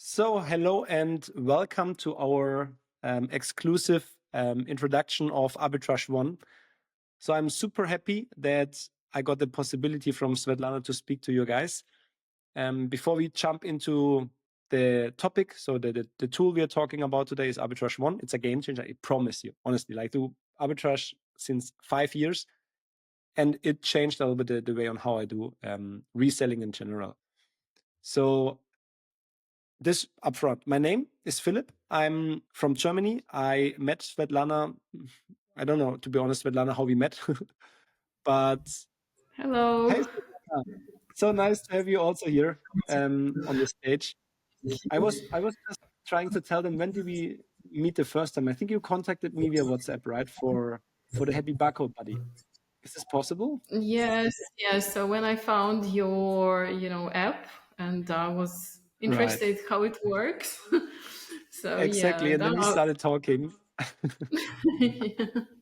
So, hello and welcome to our exclusive introduction of Arbitrage One. So, I'm super happy that I got the possibility from Svetlana to speak to you guys. Before we jump into the topic, so the tool we are talking about today is Arbitrage One. It's a game changer, I promise you, honestly. Like, do arbitrage since 5 years, and it changed a little bit the way on how I do reselling in general. So, this upfront. My name is Philip. I'm from Germany. I met Svetlana. I don't know, to be honest, Svetlana, how we met. But Hello. hey, Svetlana. So nice to have you also here on the stage. I was just trying to tell them, when did we meet the first time? I think you contacted me via WhatsApp, right? For the Happy Barcode Buddy. Is this possible? Yes, yes. So when I found your, app, and I was Right. interested how it works. So Exactly. yeah, And then we that, started talking.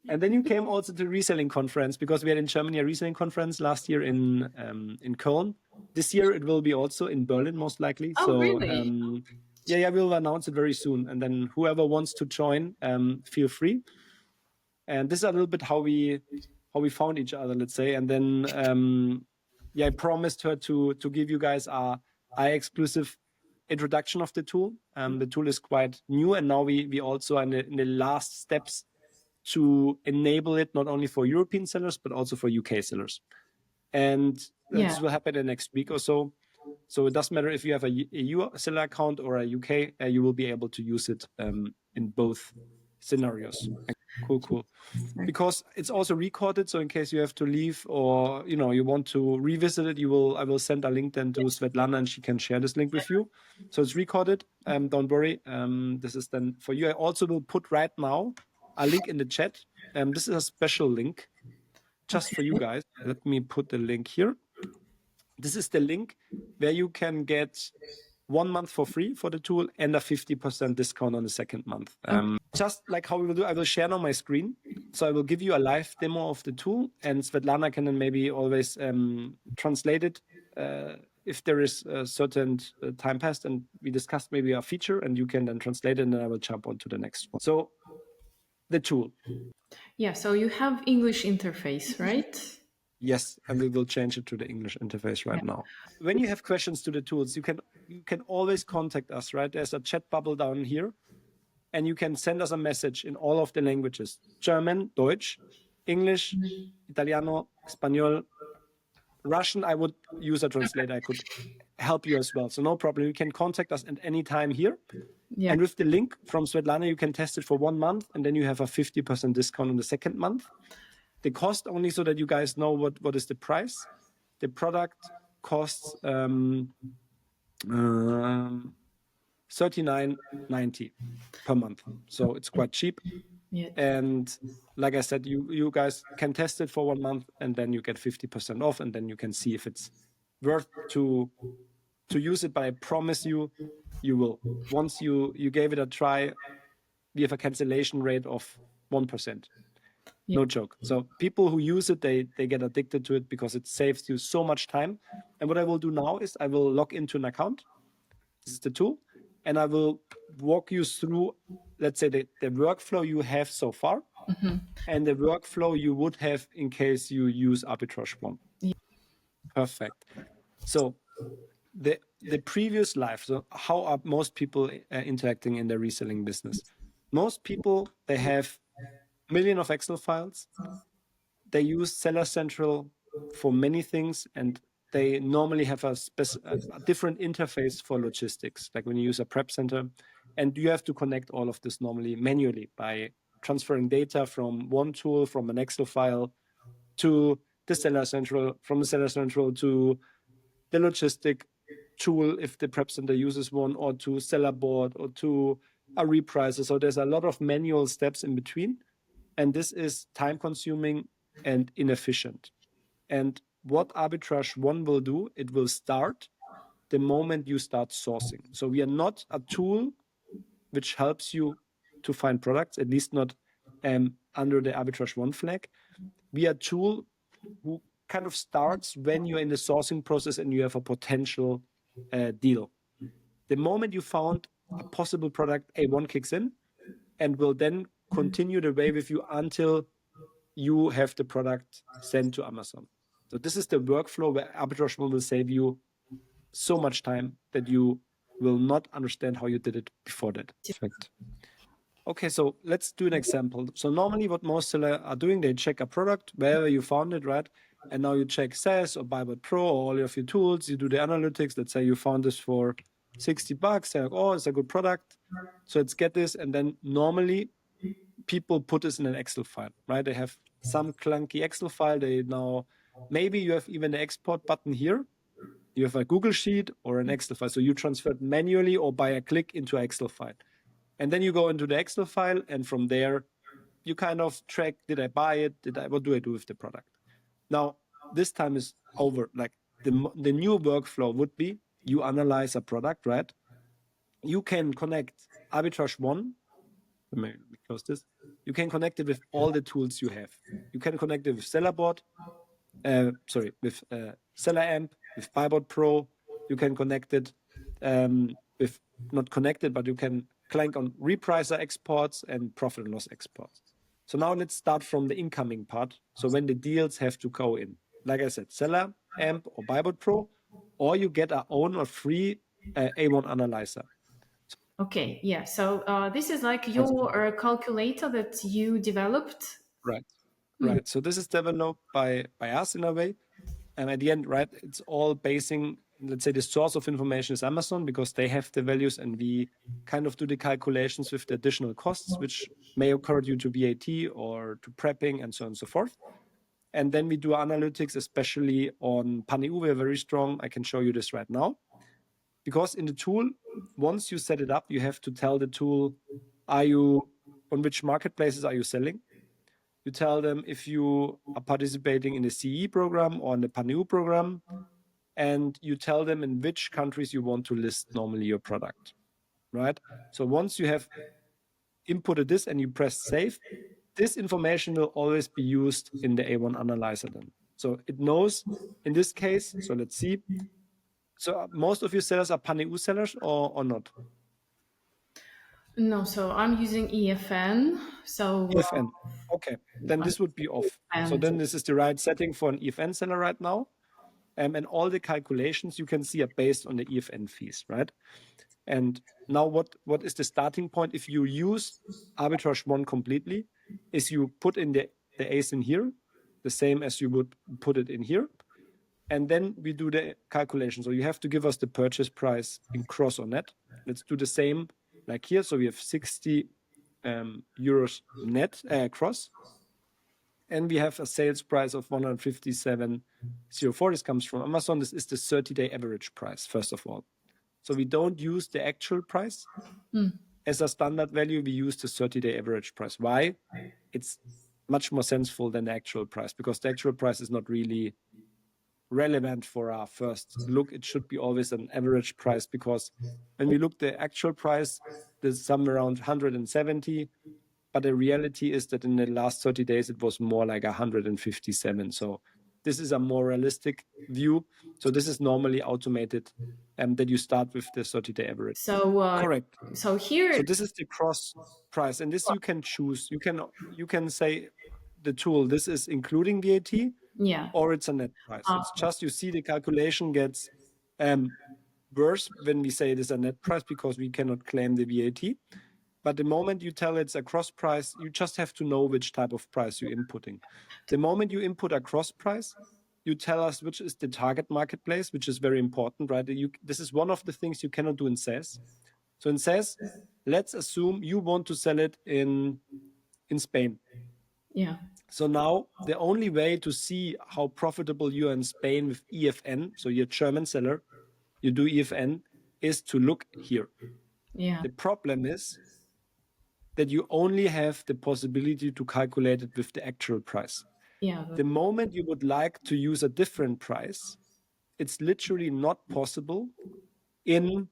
And then you came also to reselling conference, because we had in Germany a reselling conference last year in Köln. This year it will be also in Berlin, most likely. oh So really? yeah, we'll announce it very soon. And then whoever wants to join, feel free. And this is a little bit how we found each other, let's say. And then yeah, I promised her to give you guys a exclusive introduction of the tool. The tool is quite new, and now we also are in the last steps to enable it not only for European sellers, but also for UK sellers. And Yeah. this will happen in the next week or so. So it doesn't matter if you have a EU seller account or a UK, you will be able to use it in both scenarios. Cool. Because it's also recorded, so in case you have to leave or you want to revisit it, I will send a link then to Svetlana, and she can share this link with you. So it's recorded. Don't worry. This is then for you. I also will put right now a link in the chat. This is a special link just for you guys. Let me put the link here. This is the link where you can get 1 month for free for the tool and a 50% discount on the second month. Just like how we will do, I will share now my screen. So I will give you a live demo of the tool, and Svetlana can then maybe always translate it if there is a certain time passed and we discussed maybe a feature, and you can then translate it, and then I will jump on to the next one. So the tool. Yeah, so you have English interface, right? Yes, and we will change it to the English interface right now. When you have questions to the tools, you can always contact us, right? There's a chat bubble down here, and you can send us a message in all of the languages: German, Deutsch, English, Italiano, Espanol, Russian. I would use a translator. I could help you as well. So no problem. You can contact us at any time here. Yeah. And with the link from Svetlana, you can test it for 1 month, and then you have a 50% discount on the second month. The cost, only so that you guys know what is the price. The product costs $39.90 per month. So it's quite cheap. Yeah. And like I said, you guys can test it for 1 month, and then you get 50% off, and then you can see if it's worth to use it. But I promise you will. Once you gave it a try, we have a cancellation rate of 1%. No joke. So people who use it, they get addicted to it because it saves you so much time. And what I will do now is I will log into an account. This is the tool. And I will walk you through, let's say, the workflow you have so far, and the workflow you would have in case you use Arbitrage One. Perfect. So the previous life, so how are most people interacting in the reselling business? Most people, they have millions of Excel files. They use Seller Central for many things, and they normally have a different interface for logistics, like when you use a prep center. And you have to connect all of this normally manually by transferring data from one tool, from an Excel file, to the Seller Central, from the Seller Central to the logistic tool if the prep center uses one, or to seller board, or to a repricer. So there's a lot of manual steps in between, and this is time consuming and inefficient. And what Arbitrage One will do, it will start the moment you start sourcing. So we are not a tool which helps you to find products, at least not under the Arbitrage One flag. We are a tool who kind of starts when you're in the sourcing process and you have a potential deal. The moment you found a possible product, A1 kicks in and will then continue the way with you until you have the product sent to Amazon. So this is the workflow where Arbitrage One will save you so much time that you will not understand how you did it before that. Perfect. Okay, so let's do an example. So normally what most sellers are doing, they check a product wherever you found it, right? And now you check SaaS or BuyBot Pro or all of your tools, you do the analytics. Let's say you found this for $60. They're like, oh, it's a good product. So let's get this. And then normally people put this in an Excel file, right? They have some clunky Excel file. They now, maybe you have even the export button here. You have a Google Sheet or an Excel file. So you transfer it manually or by a click into an Excel file. And then you go into the Excel file, and from there, you kind of track, did I buy it? What do I do with the product? Now, this time is over. Like the new workflow would be, you analyze a product, right? You can connect Arbitrage One. Let me close this. You can connect it with all the tools you have. You can connect it with SellerBot, with Seller Amp, with BuyBot Pro. You can connect it with, not connected, but you can clank on repricer exports and profit and loss exports. So now let's start from the incoming part. So when the deals have to go in, like I said, Seller Amp or BuyBot Pro, or you get our own or free A1 analyzer. Okay, yeah. So this is like your calculator that you developed. Right. Right. So this is developed by us in a way. And at the end, right, it's all basing, let's say the source of information is Amazon because they have the values and we kind of do the calculations with the additional costs, which may occur due to VAT or to prepping and so on and so forth. And then we do analytics, especially on PanEU. We're very strong. I can show you this right now. Because in the tool, once you set it up, you have to tell the tool, on which marketplaces are you selling? You tell them if you are participating in the CE program or in the PanEU program, and you tell them in which countries you want to list normally your product, right? So once you have inputted this and you press save, this information will always be used in the A1 analyzer then. So it knows in this case, so let's see. So most of your sellers are PanEU sellers or not? No, so I'm using EFN. So EFN. Okay, then this would be off. So then this is the right setting for an EFN seller right now. And all the calculations you can see are based on the EFN fees, right? And now what is the starting point if you use Arbitrage One completely is you put in the A's in here, the same as you would put it in here. And then we do the calculation. So you have to give us the purchase price in gross or net. Let's do the same like here. So we have 60 euros net gross. And we have a sales price of 157.04. This comes from Amazon. This is the 30-day average price, first of all. So we don't use the actual price as a standard value. We use the 30-day average price. Why? It's much more sensible than the actual price because the actual price is not really relevant for our first look. It should be always an average price because when we look the actual price, there's somewhere around 170. But the reality is that in the last 30 days, it was more like 157. So this is a more realistic view. So this is normally automated that you start with the 30-day average. So correct. So here. So this is the cross price. And this you can choose. You can say the tool, this is including VAT, yeah. or it's a net price. It's just, you see the calculation gets worse when we say it is a net price because we cannot claim the VAT. But the moment you tell it's a cross price, you just have to know which type of price you're inputting. The moment you input a cross price, you tell us which is the target marketplace, which is very important, right? This is one of the things you cannot do in SaaS. So in SaaS, let's assume you want to sell it in Spain. Yeah. So now the only way to see how profitable you are in Spain with EFN, so you're a German seller, you do EFN, is to look here. Yeah. The problem is that you only have the possibility to calculate it with the actual price. Yeah. The moment you would like to use a different price, it's literally not possible in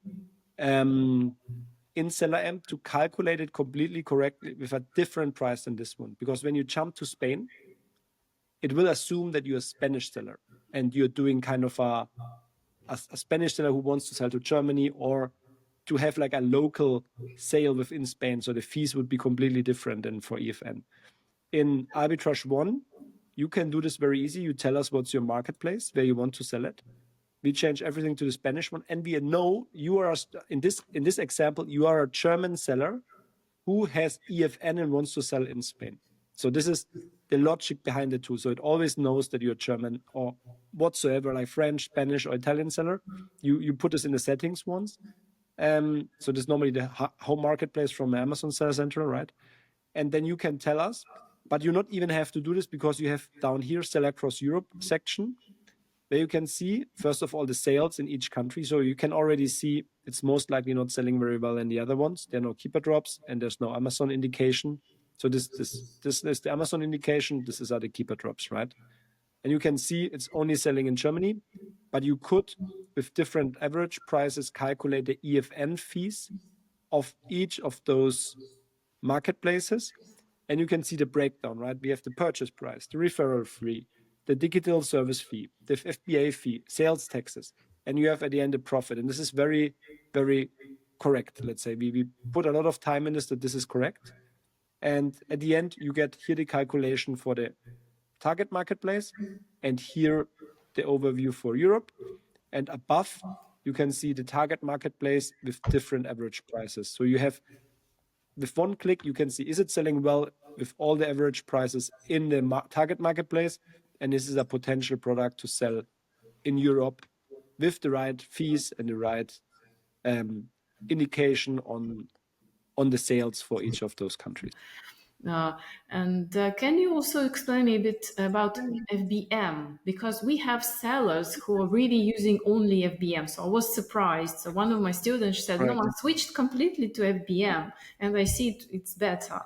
Seller Amp to calculate it completely correctly with a different price than this one. Because when you jump to Spain, it will assume that you're a Spanish seller and you're doing kind of a Spanish seller who wants to sell to Germany or to have like a local sale within Spain. So the fees would be completely different than for EFN. In Arbitrage One, you can do this very easy. You tell us what's your marketplace, where you want to sell it. We change everything to the Spanish one, and we know you are in this example, you are a German seller who has EFN and wants to sell in Spain. So this is the logic behind the tool. So it always knows that you're German or whatsoever, like French, Spanish, or Italian seller. You put this in the settings once. So this is normally the home marketplace from Amazon Seller Central, right? And then you can tell us, but you not even have to do this because you have down here Sell Across Europe section, where you can see, first of all, the sales in each country. So you can already see it's most likely not selling very well in the other ones. There are no keeper drops and there's no Amazon indication. So this is the Amazon indication. This is the keeper drops, right? And you can see it's only selling in Germany, but you could, with different average prices, calculate the EFN fees of each of those marketplaces. And you can see the breakdown, right? We have the purchase price, the referral fee, the digital service fee, the FBA fee, sales taxes, and you have at the end a profit. And this is very, very correct. Let's say we put a lot of time in this, that this is correct. And at the end, you get here the calculation for the target marketplace, and here the overview for Europe. And above, you can see the target marketplace with different average prices. So you have, with one click, you can see, is it selling well with all the average prices in the target marketplace? And this is a potential product to sell in Europe with the right fees and the right indication on the sales for each of those countries. And can you also explain me a bit about FBM? Because we have sellers who are really using only FBM. So I was surprised. So one of my students said, Right. no, I switched completely to FBM and I see it's better.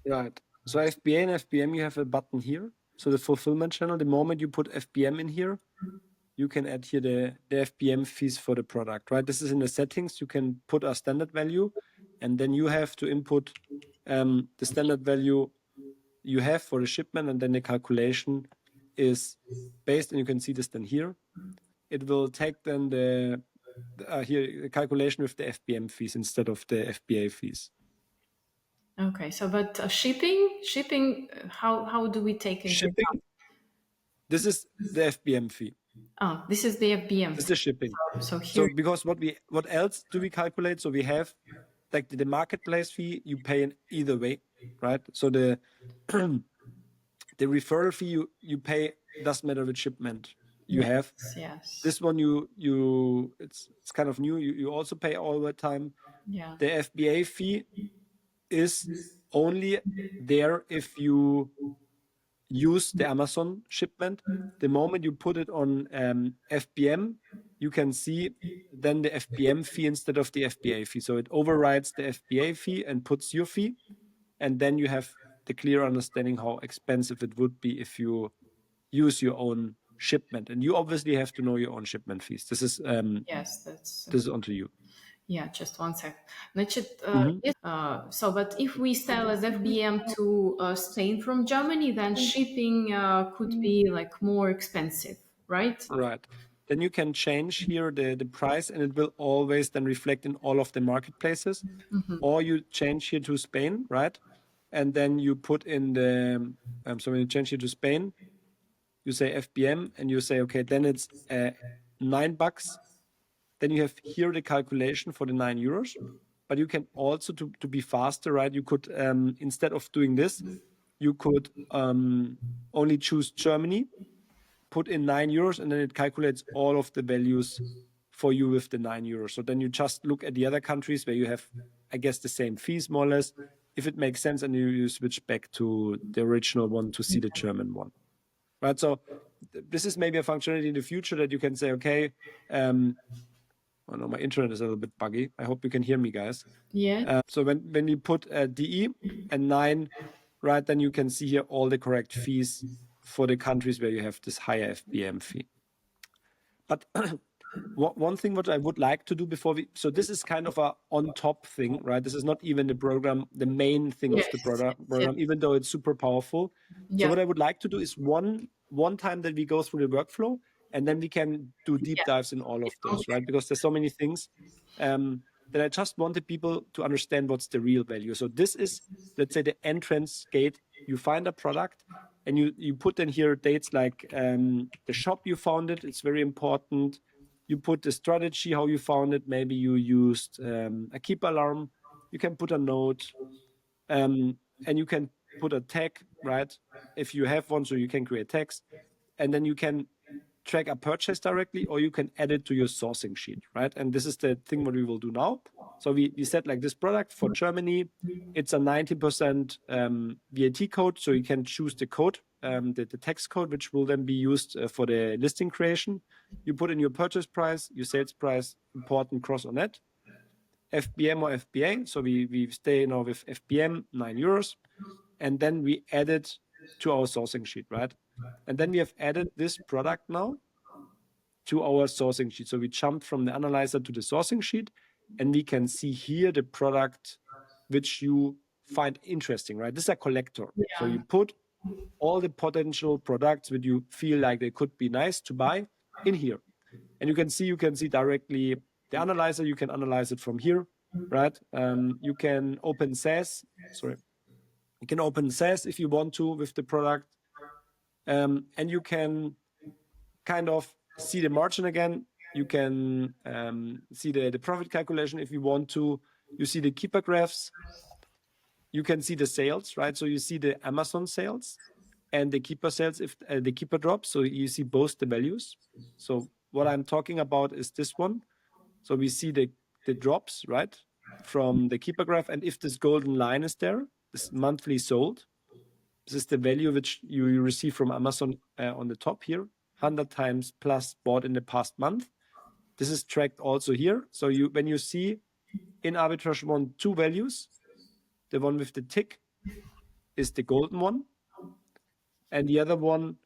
Right. So FBA and FBM, you have a button here. So the fulfillment channel, the moment you put FBM in here, you can add here the FBM fees for the product, right? This is in the settings. You can put a standard value, and then you have to input the standard value you have for the shipment, and then the calculation is based, and you can see this then here. It will take then the calculation with the FBM fees instead of the FBA fees. Okay, so but shipping, how do we take into Shipping, this is the FBM fee. Oh, this is the FBM. This is the shipping. So here, because what else do we calculate? So we have like the marketplace fee you pay in either way, right? So the the referral fee you pay doesn't matter which shipment you have. yes, This one it's kind of new. You also pay all the time. yeah, The FBA fee is only there if you use the Amazon shipment. The moment you put it on FBM, you can see then the FBM fee instead of the FBA fee. So it overrides the FBA fee and puts your fee. And then you have the clear understanding how expensive it would be if you use your own shipment. And you obviously have to know your own shipment fees. This is yes, that's this is onto you. yeah. Just one sec. So, but if we sell as FBM to Spain from Germany, then shipping could be like more expensive, right? Right. Then you can change here the price, and it will always then reflect in all of the marketplaces. Or you change here to Spain, right? And then you put in the so when you change here to Spain, you say FBM, and you say, okay, then it's $9. Then you have here the calculation for the €9. But you can also, to be faster, right? You could, instead of doing this, you could only choose Germany, put in €9, and then it calculates all of the values for you with the €9. So then you just look at the other countries where you have, I guess, the same fees more or less. If it makes sense, and you switch back to the original one to see the German one, right? So this is maybe a functionality in the future that you can say, okay, oh no, my internet is a little bit buggy. I hope you can hear me, guys. Yeah. So when you put DE and 9, right, then you can see here all the correct fees for the countries where you have this higher FBM fee. But one thing what I would like to do before so this is kind of a on top thing, right? This is not even the main thing of the program, even though it's super powerful. Yeah. So what I would like to do is one time that we go through the workflow, and then we can do deep dives in all of those, right? Because there's so many things. that I just wanted people to understand what's the real value. So this is, let's say, the entrance gate. You find a product and you put in here dates like the shop you found it. It's very important. You put the strategy, how you found it. Maybe you used a keep alarm. You can put a note and you can put a tag, right? If you have one, so you can create tags, and then you can track a purchase directly, or you can add it to your sourcing sheet, right? And this is the thing what we will do now. So we said like this product for Germany, it's a 90% VAT code. So you can choose the code, the tax code, which will then be used for the listing creation. You put in your purchase price, your sales price, important cross or net, FBM or FBA. So we stay now with FBM, €9. And then we add it to our sourcing sheet, right? And then we have added this product now to our sourcing sheet. So we jumped from the analyzer to the sourcing sheet, and we can see here the product which you find interesting, right? This is a collector. Yeah. So you put all the potential products which you feel like they could be nice to buy in here. And you can see directly the analyzer. You can analyze it from here, right? You can open SaaS. You can open SaaS if you want to with the product. And you can kind of see the margin again. You can see the profit calculation if you want to. You see the keeper graphs. You can see the sales, right? So you see the Amazon sales and the keeper sales if the keeper drops. So you see both the values. So what I'm talking about is this one. So we see the drops, right, from the keeper graph. And if this golden line is there, this monthly sold, this is the value which you receive from Amazon on the top here, 100 times plus bought in the past month. This is tracked also here. So when you see in Arbitrage One 2 values, the one with the tick is the golden one, and the other one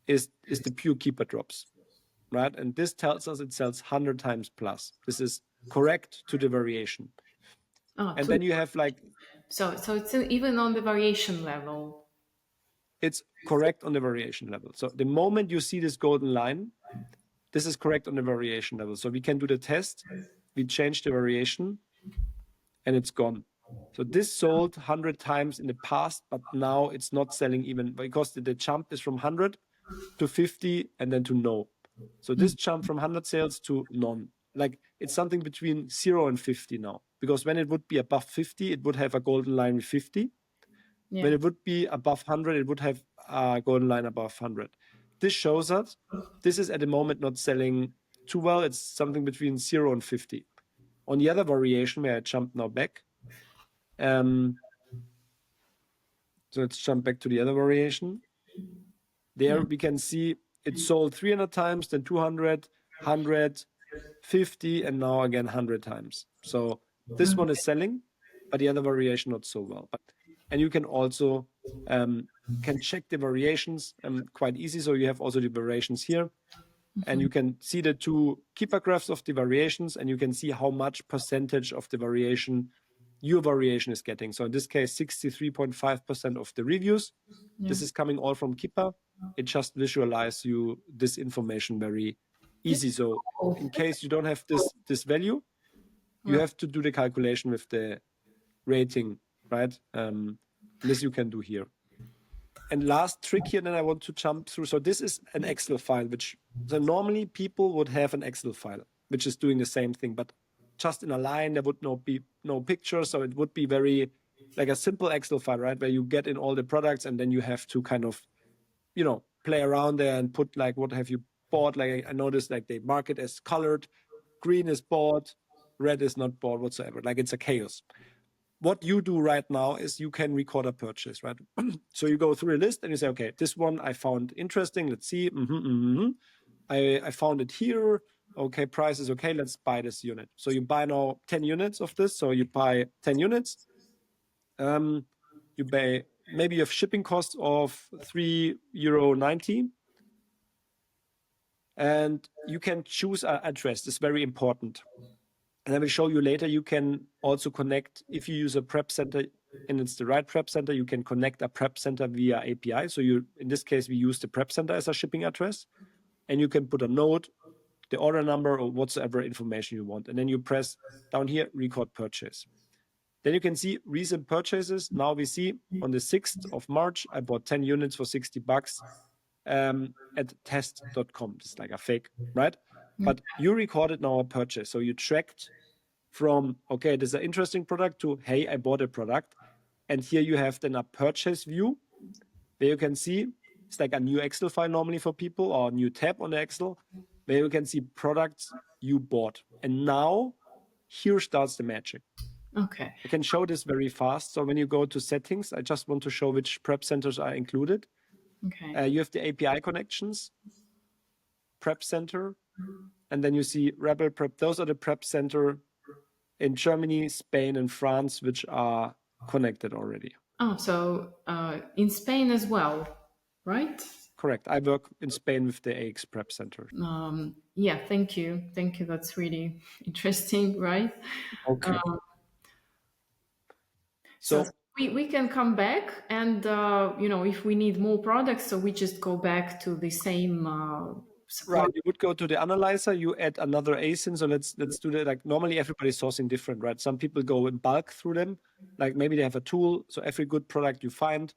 is the pure keeper drops, right? And this tells us it sells 100 times plus. This is correct to the variation. And then you have like... So it's even on the variation level. It's correct on the variation level. So the moment you see this golden line, this is correct on the variation level. So we can do the test. We change the variation and it's gone. So this sold 100 times in the past, but now it's not selling even because the jump is from 100 to 50 and then to no. So this jump from 100 sales to none. Like it's something between 0 and 50 now, because when it would be above 50, it would have a golden line with 50. Yeah. When it would be above 100, it would have a golden line above 100. This shows us this is at the moment not selling too well. It's something between 0 and 50. On the other variation, where I jump now back, so let's jump back to the other variation. There we can see it sold 300 times, then 200, 100, 50, and now again 100 times. So this one is selling, but the other variation not so well. And you can also can check the variations quite easy. So you have also the variations here, and you can see the two keeper graphs of the variations, and you can see how much percentage of the variation your variation is getting. So in this case, 63.5% of the reviews. Yeah. This is coming all from keeper. It just visualizes you this information very easy. So in case you don't have this value, you have to do the calculation with the rating, right? This you can do here. And last trick here, then I want to jump through. So this is an Excel file, so normally people would have an Excel file, which is doing the same thing, but just in a line, there would not be no pictures. So it would be very like a simple Excel file, right? Where you get in all the products and then you have to kind of, play around there and put like, what have you bought? Like I noticed like they mark it as colored, green is bought, red is not bought whatsoever. Like it's a chaos. What you do right now is you can record a purchase, right? So you go through a list and you say, okay, this one I found interesting. Let's see. I found it here. Okay, price is okay. Let's buy this unit. So you buy now 10 units of this. So you buy 10 units. You pay, maybe you have shipping costs of €3.90. And you can choose an address. This is very important. And I will show you later, you can also connect, if you use a prep center and it's the right prep center, you can connect a prep center via API. So in this case, we use the prep center as a shipping address, and you can put a note the order number or whatsoever information you want. And then you press down here, record purchase. Then you can see recent purchases. Now we see on the 6th of March, I bought 10 units for $60 at test.com. It's like a fake, right? But you recorded now a purchase. So you tracked from, okay, this is an interesting product to, hey, I bought a product. And here you have then a purchase view where you can see, it's like a new Excel file normally for people or a new tab on the Excel where you can see products you bought. And now here starts the magic. Okay. I can show this very fast. So when you go to settings, I just want to show which prep centers are included. Okay. You have the API connections, prep center, and then you see Rebel Prep. Those are the prep center in Germany, Spain, and France, which are connected already. Oh, so in Spain as well, right? Correct. I work in Spain with the AX Prep Center. Yeah, thank you. Thank you. That's really interesting, right? Okay. So we can come back and, if we need more products, so we just go back to the same supply. Right, you would go to the analyzer, you add another ASIN. So let's do that. Like normally everybody's sourcing different, right? Some people go in bulk through them. Like maybe they have a tool. So every good product you find.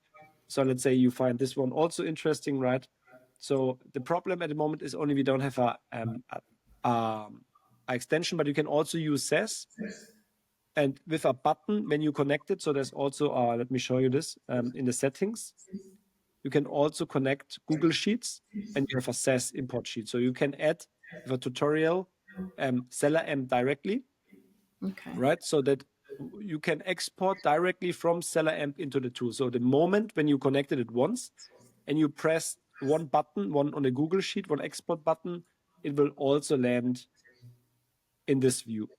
So let's say you find this one also interesting, right? So the problem at the moment is only we don't have a extension, but you can also use SaaS. And with a button when you connect it, so there's also, let me show you this, in the settings, you can also connect Google Sheets and you have a SaaS import sheet. So you can add the tutorial Seller M directly, right? So that you can export directly from Seller M into the tool. So the moment when you connected it once and you press one button, one on the Google Sheet, one export button, it will also land in this view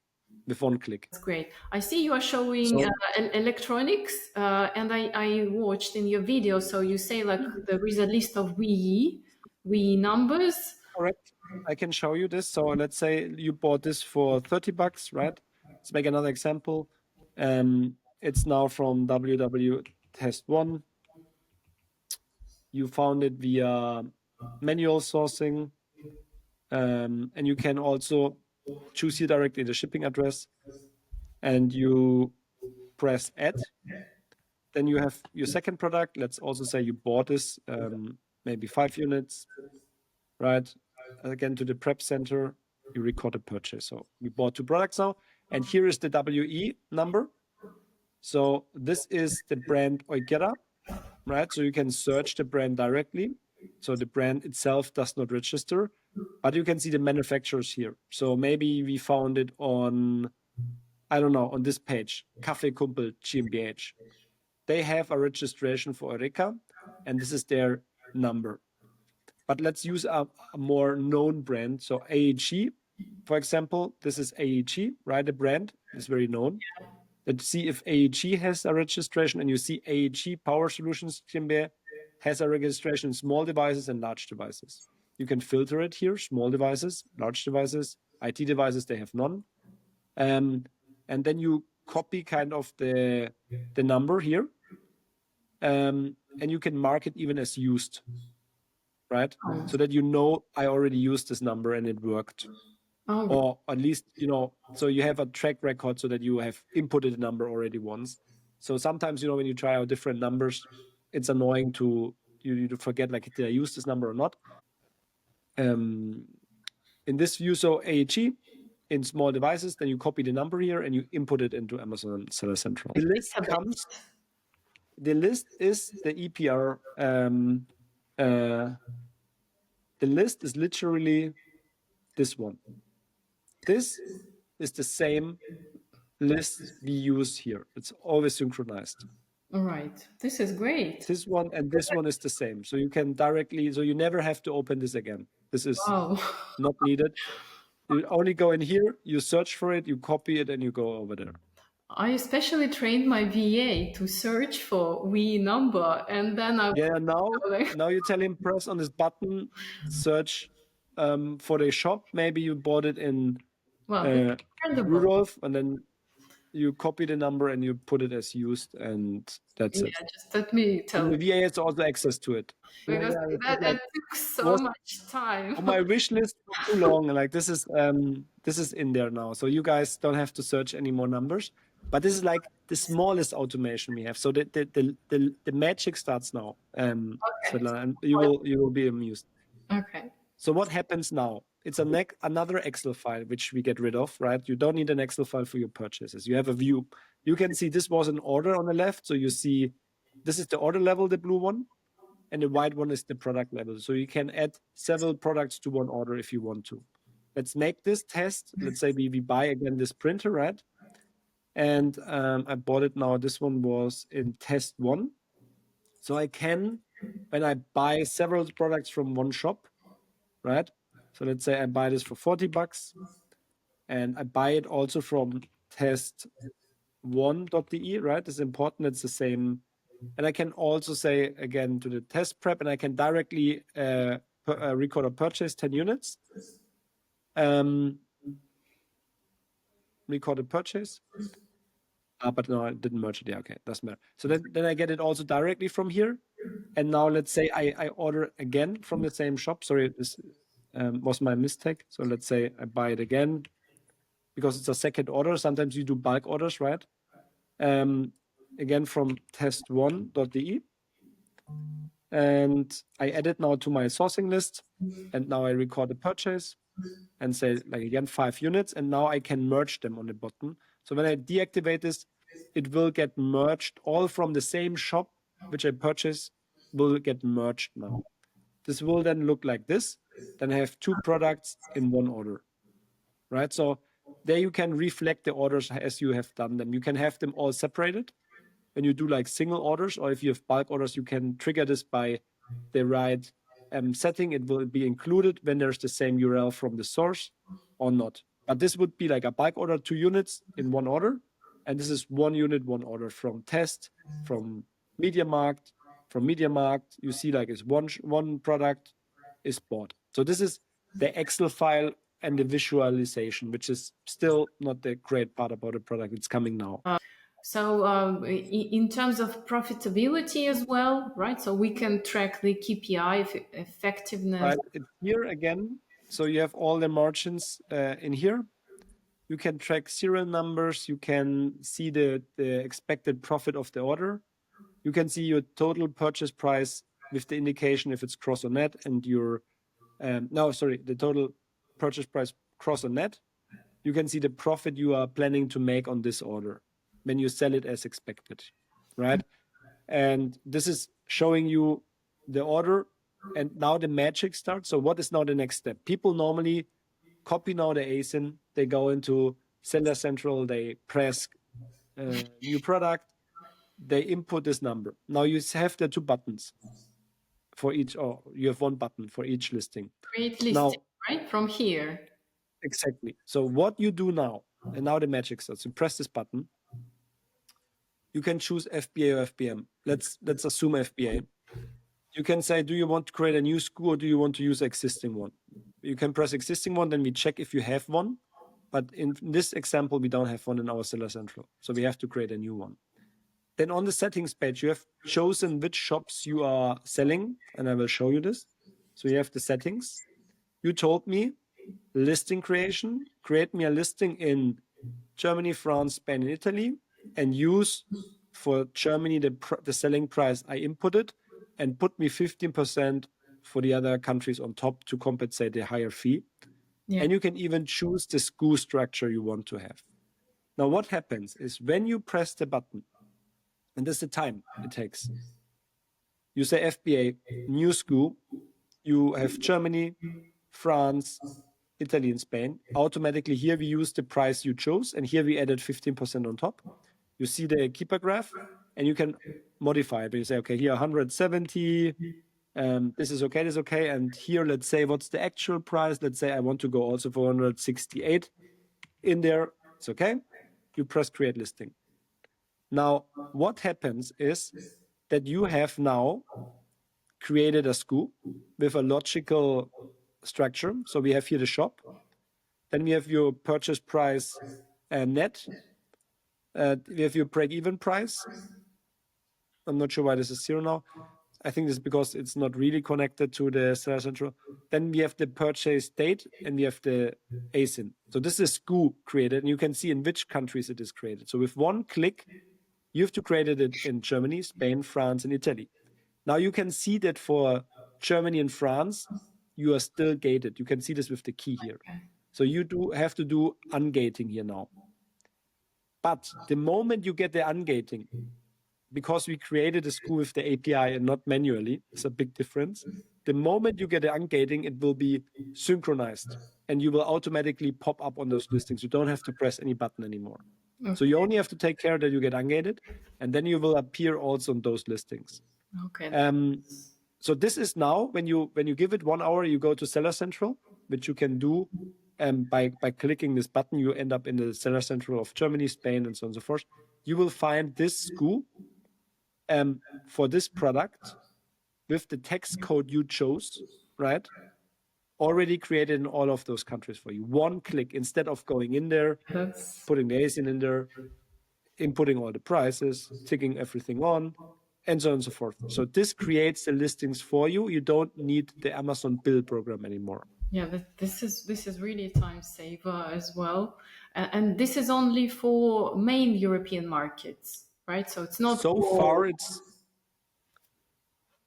with one click. That's great. I see you are showing electronics, and I watched in your video. So you say like there is a list of WE numbers. Correct. I can show you this. So let's say you bought this for $30, right? Let's make another example. It's now from WW Test One. You found it via manual sourcing, and you can also choose here directly the shipping address, and you press add. Then you have your second product. Let's also say you bought this, maybe 5 units, right? Again, to the prep center, you record a purchase. So you bought 2 products now, and here is the WE number. So this is the brand Oikera, right? So you can search the brand directly. So the brand itself does not register, but you can see the manufacturers here. So maybe we found it on, I don't know, on this page, Kaffee Kumpel GmbH. They have a registration for Eureka, and this is their number. But let's use a more known brand. So AEG, for example, this is AEG, right? The brand is very known. Let's see if AEG has a registration, and you see AEG Power Solutions GmbH has a registration in small devices and large devices. You can filter it here, small devices, large devices, IT devices, they have none. And then you copy kind of the number here, and you can mark it even as used, right? So that I already used this number and it worked. Or at least, so you have a track record so that you have inputted a number already once. So sometimes, when you try out different numbers, it's annoying to forget, like, did I use this number or not? In this view, so AEG in small devices, then you copy the number here and you input it into Amazon Seller Central. The list is the EPR. The list is literally this one. This is the same list we use here. It's always synchronized. All right. This is great. This one and this one is the same. So you can directly, so you never have to open this again. This is not needed. You only go in here, you search for it, you copy it, and you go over there. I especially trained my VA to search for WE number, and then now you tell him press on this button, search for the shop. Maybe you bought it in Rudolph, and then you copy the number and you put it as used, and that's it. Just let me tell And the VA has also access to it. because It's that took so was much time. on my wish list for too long. Like this is in there now, so you guys don't have to search any more numbers. But this is like the smallest automation we have. So the magic starts now, Svetlana, and you will be amused. Okay. So what happens now? It's another Excel file which we get rid of, right? You don't need an Excel file for your purchases. You have a view. You can see this was an order on the left. So you see this is the order level, the blue one, and the white one is the product level. So you can add several products to one order if you want to. Let's make this test. Let's say we buy again this printer, right? And I bought it now. This one was in test 1. So I can, when I buy several products from one shop, right? So let's say I buy this for $40 and I buy it also from test1.de, right? It's important. It's the same. And I can also say again to the test prep, and I can directly record a purchase 10 units. Record a purchase. But no, I didn't merge it. Yeah, okay, doesn't matter. So then I get it also directly from here. And now let's say I order again from the same shop. Sorry, this was my mistake. So let's say I buy it again because it's a second order. Sometimes you do bulk orders, right? Again from test1.de. And I add it now to my sourcing list. And now I record the purchase and say like again 5 units. And now I can merge them on the button. So when I deactivate this, it will get merged all from the same shop which I purchased will get merged now. This will then look like this. Then I have 2 products in one order, right? So there you can reflect the orders as you have done them. You can have them all separated when you do like single orders, or if you have bulk orders, you can trigger this by the right setting. It will be included when there's the same URL from the source or not. But this would be like a bulk order, 2 units in one order. And this is 1 unit, 1 order from test, from MediaMarkt. From MediaMarkt, you see like it's one product is bought. So this is the Excel file and the visualization, which is still not the great part about the product. It's coming now. So in terms of profitability as well, right? So we can track the KPI effectiveness. Right. It's here again. So you have all the margins in here. You can track serial numbers. You can see the expected profit of the order. You can see your total purchase price with the indication if it's gross or net, and your the total purchase price gross or net. You can see the profit you are planning to make on this order when you sell it as expected, right? And this is showing you the order, and now the magic starts. So what is now the next step? People normally copy now the ASIN, they go into Seller Central, they press new product, they input this number. Now you have the 2 buttons for each, or you have 1 button for each listing. Create listing, now, right? From here. Exactly. So what you do now, and now the magic starts. You press this button. You can choose FBA or FBM. Let's assume FBA. You can say, do you want to create a new SKU or do you want to use existing one? You can press existing one, then we check if you have one. But in this example, we don't have one in our Seller Central. So we have to create a new one. Then on the settings page, you have chosen which shops you are selling, and I will show you this. So you have the settings. You told me listing creation, create me a listing in Germany, France, Spain, and Italy, and use for Germany the selling price I inputted, and put me 15% for the other countries on top to compensate the higher fee. Yeah. And you can even choose the SKU structure you want to have. Now, what happens is when you press the button, and this is the time it takes, you say FBA, new SKU, you have Germany, France, Italy, and Spain. Automatically here we use the price you chose, and here we added 15% on top. You see the keeper graph, and you can modify it. You say, okay, here 170, this is okay, this is okay. And here, let's say, what's the actual price? Let's say I want to go also for 168 in there. It's okay. You press create listing. Now, what happens is that you have now created a SKU with a logical structure. So we have here the shop. Then we have your purchase price net. We have your break-even price. I'm not sure why this is 0 now. I think this is because it's not really connected to the Seller Central. Then we have the purchase date and we have the ASIN. So this is SKU created, and you can see in which countries it is created. So with one click, you have to create it in Germany, Spain, France, and Italy. Now you can see that for Germany and France, you are still gated. You can see this with the key here. So you do have to do ungating here now. But the moment you get the ungating, because we created a SKU with the API and not manually, it's a big difference. The moment you get the ungating, it will be synchronized and you will automatically pop up on those listings. You don't have to press any button anymore. Okay. So you only have to take care that you get ungated, and then you will appear also on those listings. Okay. So this is now when you give it 1 hour, you go to Seller Central, which you can do by clicking this button. You end up in the Seller Central of Germany, Spain, and so on and so forth. You will find this SKU for this product with the text code you chose, right? Already created in all of those countries for you. One click, instead of going in there, putting the ASIN in there, inputting all the prices, ticking everything on, and so on and so forth. So this creates the listings for you. You don't need the Amazon Bill program anymore. Yeah, this is really a time saver as well. And this is only for main European markets, right? So it's not so far it's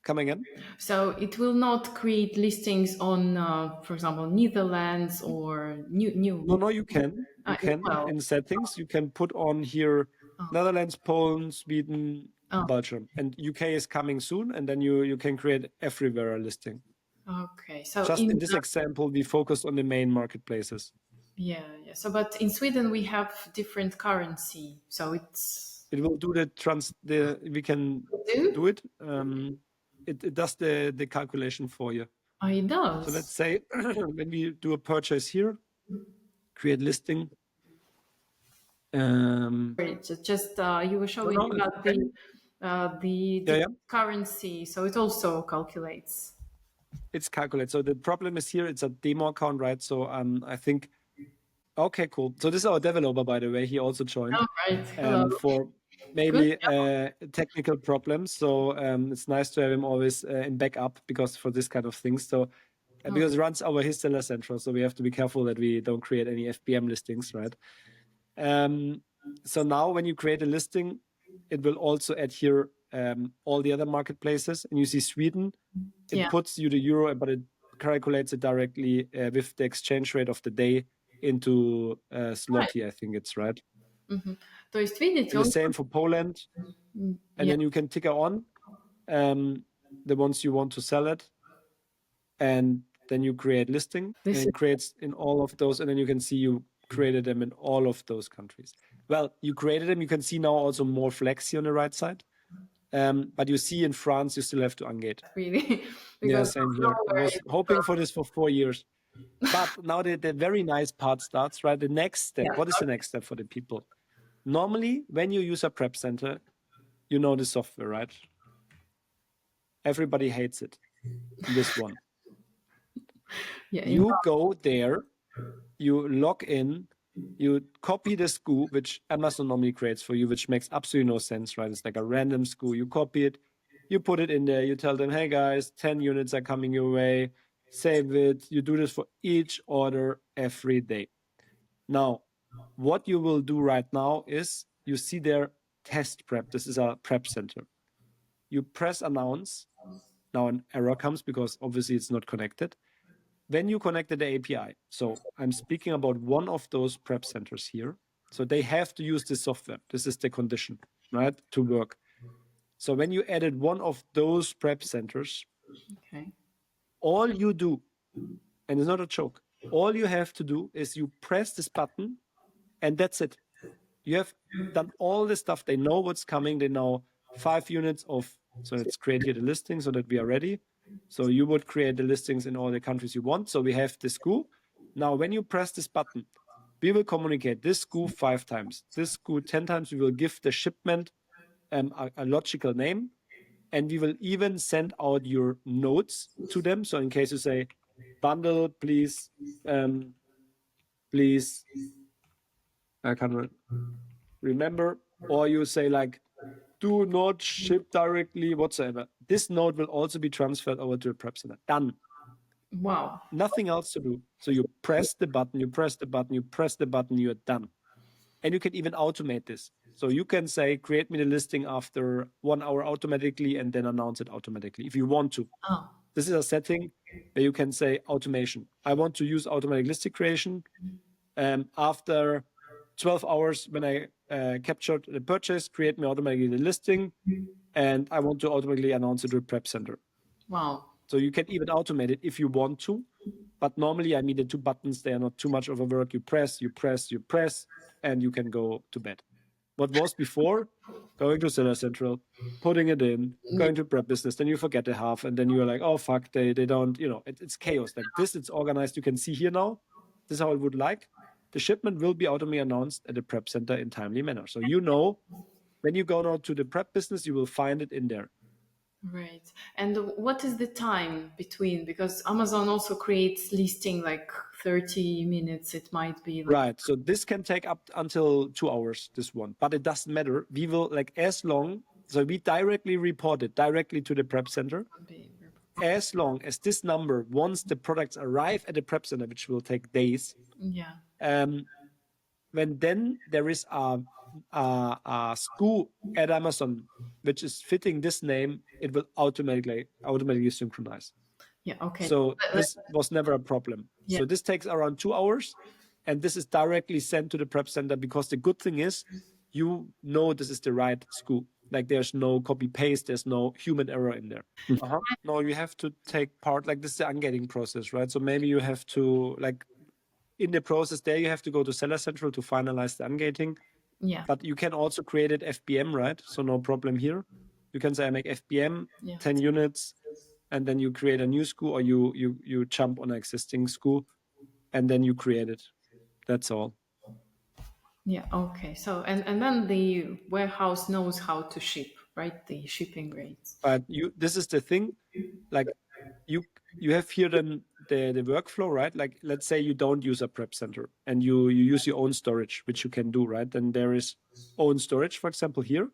coming in. So it will not create listings on, for example, Netherlands or new. No, you can. You can well. In settings, you can put on here Netherlands, Poland, Sweden, Belgium, and UK is coming soon. And then you can create everywhere a listing. Okay, so just in this example, we focused on the main marketplaces. Yeah. So, but in Sweden we have different currency, so it will do we can do it. It does the calculation for you. Oh, it does. So let's say when we do a purchase here, create listing. Just you were showing about the currency, so it also calculates. It's calculated. So the problem is here, it's a demo account, right? So I think, okay, cool. So this is our developer, by the way. He also joined. Oh, right. Hello. For maybe technical problems. So it's nice to have him always in backup because for this kind of things. So because it runs our his Seller Central, so we have to be careful that we don't create any FBM listings, right? So now when you create a listing, it will also add here all the other marketplaces, and you see Sweden. It puts you the euro, but it calculates it directly with the exchange rate of the day into zloty. I think it's right. Mm-hmm. The same for Poland, and then you can tick on the ones you want to sell it, and then you create listing, and it creates in all of those, and then you can see you created them in all of those countries. Well, you created them. You can see now also more flexi on the right side, but you see in France you still have to ungate. Really? Yeah, same here. I was hoping for this for 4 years. But now the very nice part starts, right? The next step. What is the next step for the people? Normally, when you use a prep center, you know the software, right? Everybody hates it. This one. You go there, you log in, you copy the SKU, which Amazon normally creates for you, which makes absolutely no sense, right? It's like a random SKU. You copy it, you put it in there, you tell them, hey guys, 10 units are coming your way, save it. You do this for each order every day. Now, what you will do right now is you see their test prep. This is a prep center. You press announce. Now an error comes because obviously it's not connected. When you connected the API, so I'm speaking about one of those prep centers here. So they have to use this software. This is the condition, right, to work. So when you added one of those prep centers, all you do, and it's not a joke, all you have to do is you press this button, and that's it. You have done all the stuff. They know what's coming. They know 5 units of, so let's create here the listing so that we are ready. So you would create the listings in all the countries you want. So we have this SKU. Now, when you press this button, we will communicate this SKU 5 times. This SKU 10 times. We will give the shipment a logical name. And we will even send out your notes to them. So in case you say, bundle, please, I can't remember, or you say like, do not ship directly whatsoever. This node will also be transferred over to the prep center. Done. Wow. Nothing else to do. So you press the button, you press the button, you press the button, you're done. And you can even automate this. So you can say, create me the listing after 1 hour automatically and then announce it automatically if you want to. Oh. This is a setting where you can say automation. I want to use automatic listing creation. After 12 hours, when I captured the purchase, create me automatically the listing. And I want to automatically announce it to the prep center. Wow. So you can even automate it if you want to. But normally, I mean, the 2 buttons, they are not too much of a work. You press, you press, you press, and you can go to bed. What was before, going to Seller Central, putting it in, going to prep business, then you forget the half, and then you're like, oh, fuck, they don't, it's chaos. Like this, it's organized. You can see here now, this is how it would like. The shipment will be automatically announced at the prep center in timely manner. So when you go now to the prep business, you will find it in there. Right. And what is the time between? Because Amazon also creates listing like 30 minutes. It might be like... Right. So this can take up until 2 hours, this one, but it doesn't matter. We will so we directly report it directly to the prep center. As long as this number, once the products arrive at the prep center, which will take days, when then there is a SKU at Amazon, which is fitting this name, it will automatically synchronize. Yeah, okay. So this was never a problem. Yeah. So this takes around 2 hours, and this is directly sent to the prep center because the good thing is, this is the right SKU. Like there's no copy paste, there's no human error in there. No, you have to take part, like this is the ungating process, right? So maybe you have to, like in the process there, you have to go to Seller Central to finalize the ungating. Yeah. But you can also create it FBM, right? So no problem here. You can say I make FBM, 10 units, and then you create a new SKU, or you jump on an existing SKU, and then you create it. That's all. Yeah, okay. So and then the warehouse knows how to ship, right? The shipping rates. But this is the thing, like you have here then the workflow, right? Like let's say you don't use a prep center and you use your own storage, which you can do, right? Then there is own storage, for example, here.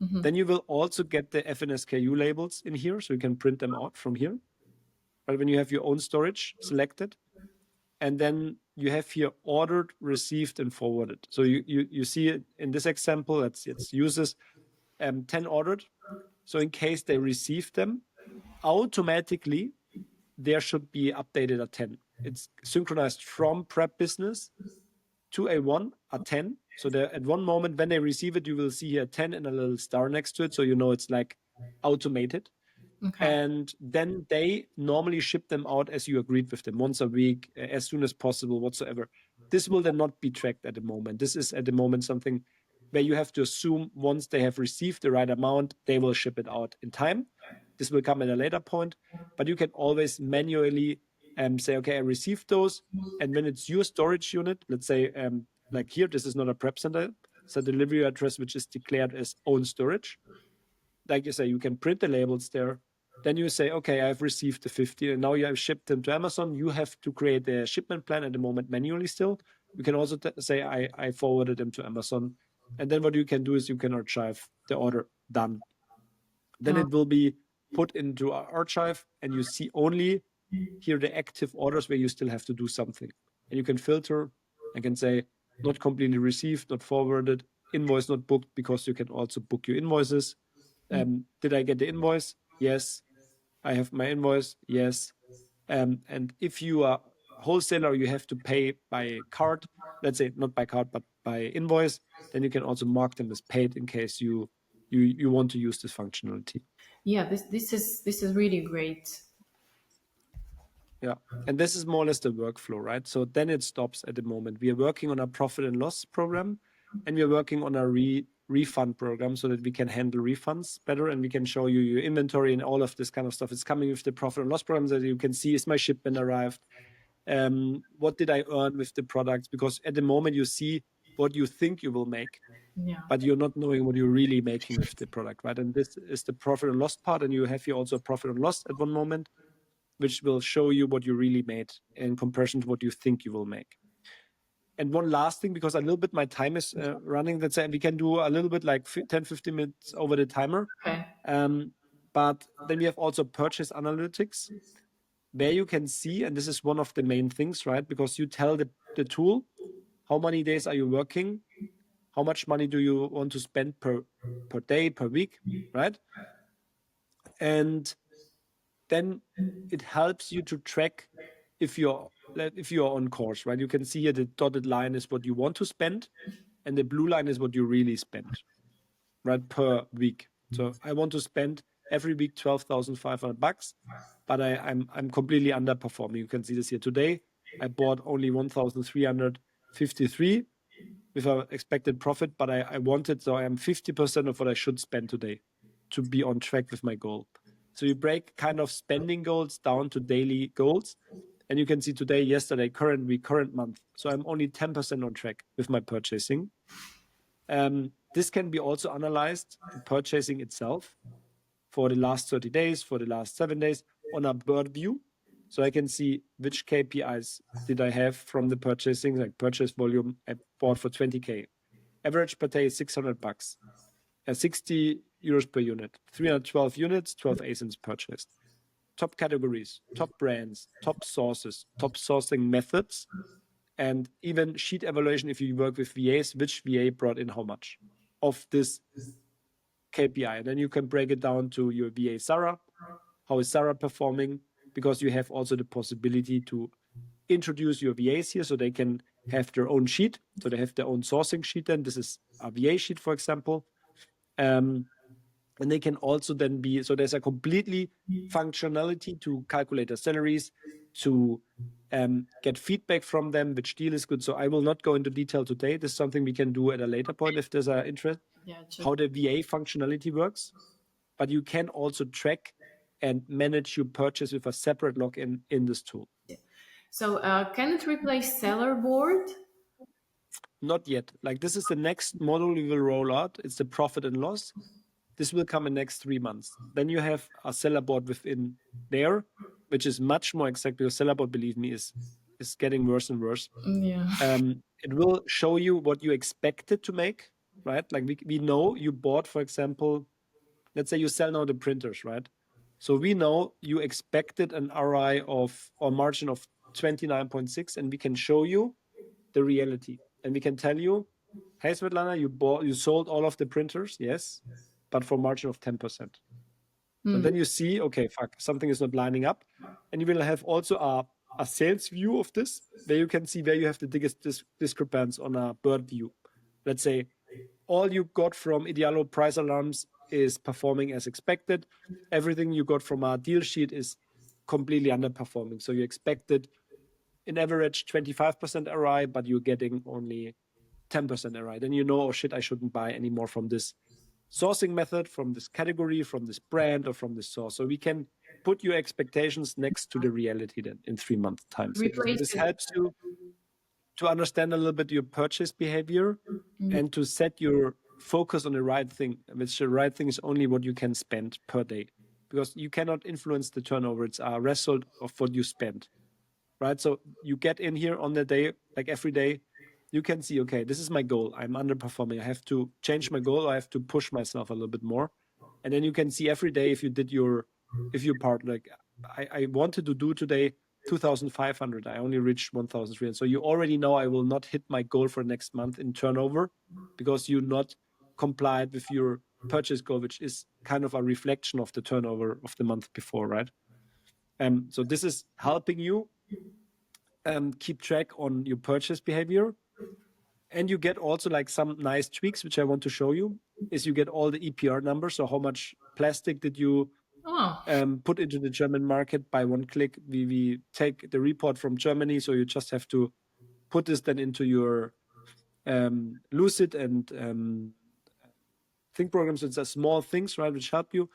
Then you will also get the FNSKU labels in here, so you can print them out from here. But when you have your own storage selected, and then you have here ordered, received, and forwarded. So you see it in this example, it's uses 10 ordered. So in case they receive them, automatically there should be updated at 10. It's synchronized from prep business to A1 at 10. So at one moment when they receive it, you will see here 10 and a little star next to it. So it's like automated. Okay. And then they normally ship them out as you agreed with them, once a week, as soon as possible, whatsoever. This will then not be tracked at the moment. This is at the moment something where you have to assume once they have received the right amount, they will ship it out in time. This will come at a later point, but you can always manually say, okay, I received those. And when it's your storage unit, let's say like here, this is not a prep center, it's a delivery address which is declared as own storage. Like you say, you can print the labels there. Then you say, okay, I've received the 50 and now you have shipped them to Amazon. You have to create the shipment plan at the moment manually still. You can also say, I forwarded them to Amazon. And then what you can do is you can archive the order, done. Then it will be put into our archive and you see only here the active orders where you still have to do something. And you can filter and can say, not completely received, not forwarded, invoice not booked, because you can also book your invoices. Did I get the invoice? Yes. I have my invoice. Yes. And if you are a wholesaler, you have to pay by card, let's say not by card, but by invoice, then you can also mark them as paid in case you want to use this functionality. Yeah, this is really great. Yeah. And this is more or less the workflow, right? So then it stops at the moment. We are working on a profit and loss program, and we are working on a refund program so that we can handle refunds better and we can show you your inventory and all of this kind of stuff. It's coming with the profit and loss program so that you can see, is my shipment arrived? What did I earn with the products? Because at the moment you see what you think you will make, but you're not knowing what you're really making with the product, right? And this is the profit and loss part. And you have here also a profit and loss at one moment, which will show you what you really made in comparison to what you think you will make. And one last thing, because a little bit my time is running, let's say we can do a little bit like 10, 15 minutes over the timer. Okay. But then we have also purchase analytics, where you can see, and this is one of the main things, right? Because you tell the tool, how many days are you working? How much money do you want to spend per day, per week, right? And then it helps you to track if you're on course, right? You can see here the dotted line is what you want to spend, and the blue line is what you really spend, right, per week. So I want to spend every week $12,500, but I'm completely underperforming. You can see this here today. I bought only 1,353 with an expected profit, but I wanted, so I am 50% of what I should spend today to be on track with my goal. So you break kind of spending goals down to daily goals. And you can see today, yesterday, current week, current month. So I'm only 10% on track with my purchasing. This can be also analyzed, the purchasing itself, for the last 30 days, for the last 7 days on a bird view. So I can see which KPIs did I have from the purchasing, like purchase volume I bought for 20K. Average per day is $600, 60 euros per unit, 312 units, 12 ASINs purchased. Top categories, top brands, top sources, top sourcing methods, and even sheet evaluation if you work with VAs, which VA brought in how much of this KPI. And then you can break it down to your VA Sarah. How is Sarah performing? Because you have also the possibility to introduce your VAs here so they can have their own sheet. So they have their own sourcing sheet. Then this is a VA sheet, for example. And they can also then be, so there's a completely functionality to calculate their salaries, to get feedback from them, which deal is good. So I will not go into detail today. This is something we can do at a later point if there's an interest, how the VA functionality works. But you can also track and manage your purchase with a separate login in this tool. So can it replace seller board? Not yet. Like this is the next model we will roll out. It's the profit and loss. This will come in the next 3 months. Then you have a seller board within there, which is much more exact, because seller board, believe me, is getting worse and worse. Yeah. It will show you what you expected to make, right? Like we know you bought, for example, let's say you sell now the printers, right? So we know you expected an ROI of, or margin of 29.6, and we can show you the reality. And we can tell you, hey, Svetlana, you sold all of the printers, yes, but for margin of 10%. So then you see, okay, fuck, something is not lining up. And you will have also a sales view of this, where you can see where you have the biggest discrepancy on a bird view. Let's say all you got from Idealo price alarms is performing as expected. Everything you got from our deal sheet is completely underperforming. So you expected in average 25% ROI, but you're getting only 10% ROI. Then you know, oh shit, I shouldn't buy any more from this sourcing method, from this category, from this brand, or from this source. So we can put your expectations next to the reality then in 3 month time. So this helps you to understand a little bit your purchase behavior and to set your focus on the right thing, which the right thing is only what you can spend per day, because you cannot influence the turnover. It's a result of what you spend, right? So you get in here on the day, like every day, you can see, okay, this is my goal. I'm underperforming. I have to change my goal. I have to push myself a little bit more. And then you can see every day if you did if you part, like I wanted to do today 2,500. I only reached 1,300. So you already know I will not hit my goal for next month in turnover, because you not complied with your purchase goal, which is kind of a reflection of the turnover of the month before, right? So this is helping you keep track on your purchase behavior. And you get also like some nice tweaks, which I want to show you, is you get all the EPR numbers. So how much plastic did you put into the German market by one click? We take the report from Germany. So you just have to put this then into your Lucid and Think programs. It's a small things, right, which help you.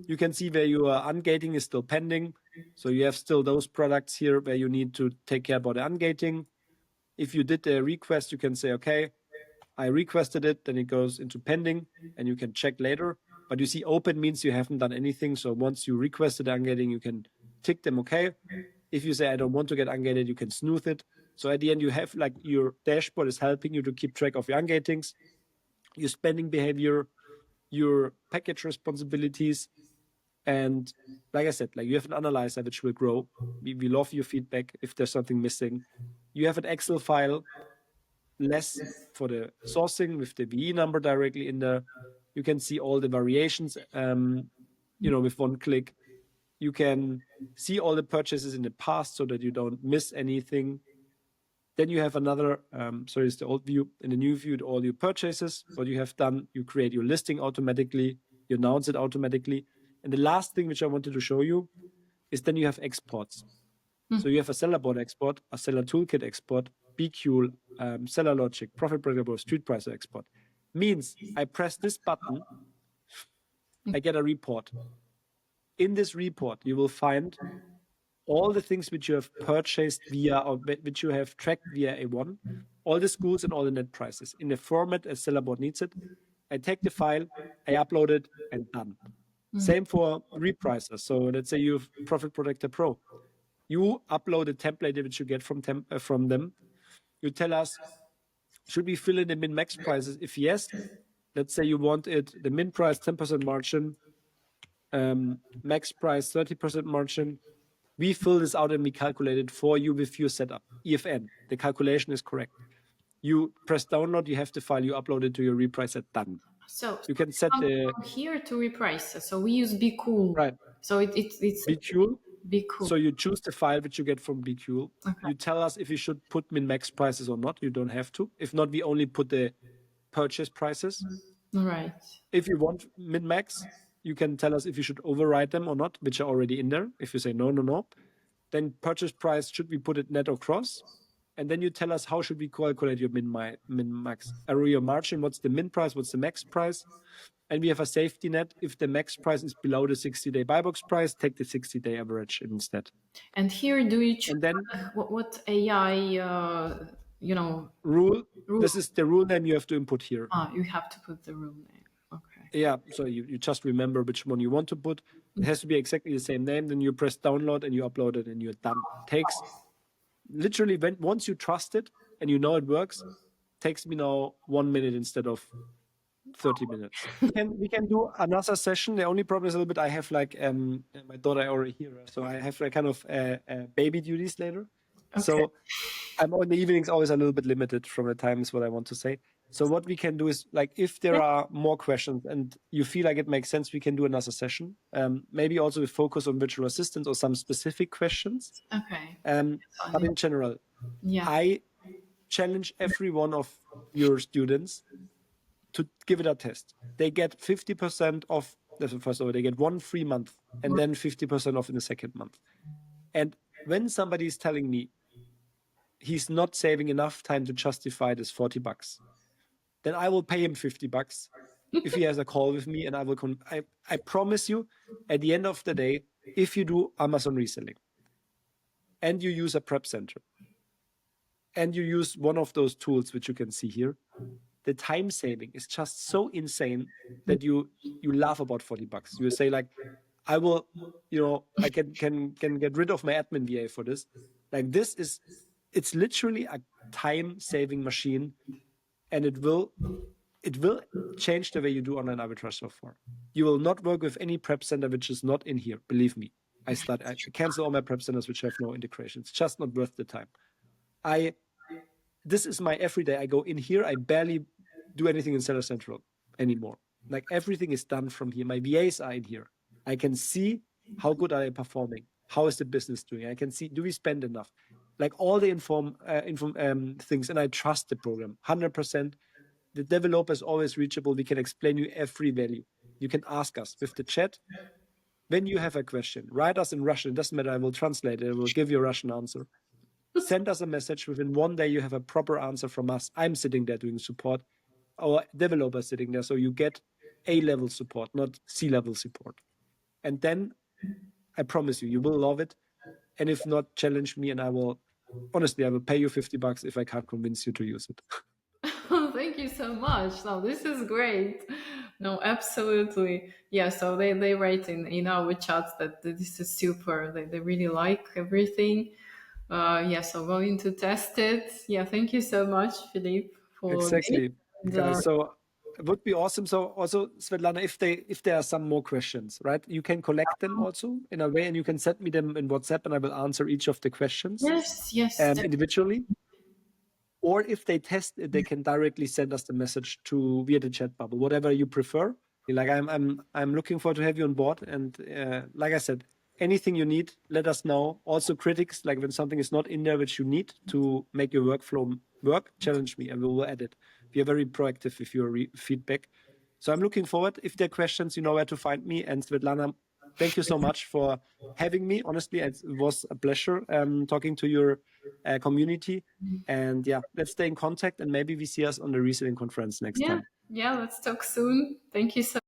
You can see where your ungating is still pending. So you have still those products here where you need to take care about the ungating. If you did a request, you can say, okay, I requested it, then it goes into pending, and you can check later. But you see, open means you haven't done anything. So once you requested ungating, you can tick them, okay. If you say, I don't want to get ungated, you can snooze it. So at the end, you have like your dashboard is helping you to keep track of your ungatings, your spending behavior, your package responsibilities. And like I said, like you have an analyzer which will grow. We love your feedback if there's something missing. You have an Excel file, less for the sourcing with the VE number directly in there. You can see all the variations, with one click. You can see all the purchases in the past so that you don't miss anything. Then you have another, it's the old view. In the new view, all your purchases, what you have done, you create your listing automatically, you announce it automatically. And the last thing which I wanted to show you is then you have exports. So you have a seller board export, a seller toolkit export, BQ, seller logic, profit predictable, street price export. Means I press this button, I get a report. In this report, you will find all the things which you have purchased via or which you have tracked via A1, all the schools and all the net prices in the format as seller board needs it. I take the file, I upload it, and done. Same for repricers. So let's say you have Profit Protector Pro. You upload a template which you get from them. You tell us, should we fill in the min-max prices? If yes, let's say you want it, the min price 10% margin, max price 30% margin. We fill this out and we calculate it for you with your setup. EFN, the calculation is correct. You press download, you have the file, you upload it to your repricer, done. So you can set the from here to reprice. So we use BQ. Right. So it's BQ. BQ. So you choose the file which you get from BQ. Okay. You tell us if you should put min-max prices or not. You don't have to. If not, we only put the purchase prices. Right. If you want min-max, you can tell us if you should override them or not, which are already in there. If you say no, then purchase price, should we put it net or cross? And then you tell us how should we calculate your min-max. Your margin, what's the min price, what's the max price? And we have a safety net. If the max price is below the 60-day buy box price, take the 60-day average instead. And here, do you choose and then what AI, rule? This is the rule name you have to input here. You have to put the rule name. Okay. Yeah, so you just remember which one you want to put. It has to be exactly the same name. Then you press download and you upload it and you're done. Takes literally, once you trust it and you know it works, takes me now 1 minute instead of 30 minutes. We can do another session. The only problem is a little bit, I have like my daughter already here, so I have like kind of baby duties later. Okay. So I'm on the evenings always a little bit limited from the time is what I want to say. So what we can do is, like, if there are more questions and you feel like it makes sense, we can do another session. Maybe also with focus on virtual assistants or some specific questions. Okay. But in general, yeah, I challenge every one of your students to give it a test. They get 50% off. First of all, they get 1 free month and then 50% off in the second month. And when somebody is telling me he's not saving enough time to justify this $40, then I will pay him $50 if he has a call with me, and I will. I promise you, at the end of the day, if you do Amazon reselling and you use a prep center and you use one of those tools which you can see here, the time saving is just so insane that you laugh about $40. You say like, I will, I can get rid of my admin VA for this. Like, it's literally a time saving machine, and it will change the way you do online arbitrage so far. You will not work with any prep center which is not in here. Believe me, I cancel all my prep centers which have no integration. It's just not worth the time. This is my everyday. I go in here. I barely do anything in Seller Central anymore. Like, everything is done from here. My VAs are in here. I can see how good are they performing. How is the business doing? I can see, do we spend enough? Like, all the things, and I trust the program 100%. The developer is always reachable. We can explain you every value. You can ask us with the chat. When you have a question, write us in Russian. It doesn't matter. I will translate it. I will give you a Russian answer. Send us a message. Within 1 day, you have a proper answer from us. I'm sitting there doing support. Our developer is sitting there. So you get A-level support, not C-level support. And then I promise you, you will love it. And if not, challenge me, and I will pay you $50 if I can't convince you to use it. Thank you so much. No, this is great. No, absolutely. Yeah, so they write in our chats that this is super. They really like everything. So going to test it. Yeah, thank you so much, Philippe, for Exactly, this. guys. So it would be awesome. So also, Svetlana, if there are some more questions, right, you can collect them also in a way, and you can send me them in WhatsApp, and I will answer each of the questions Yes, individually. Or if they test it, they can directly send us the message via the chat bubble, whatever you prefer. Like I'm looking forward to have you on board. And like I said, anything you need, let us know. Also critics, like when something is not in there which you need to make your workflow work, challenge me and we will add it. We are very proactive with your feedback. So I'm looking forward. If there are questions, you know where to find me. And Svetlana, thank you so much for having me. Honestly, it was a pleasure talking to your community. And yeah, let's stay in contact and maybe we see us on the Reselling conference next time. Yeah, let's talk soon. Thank you so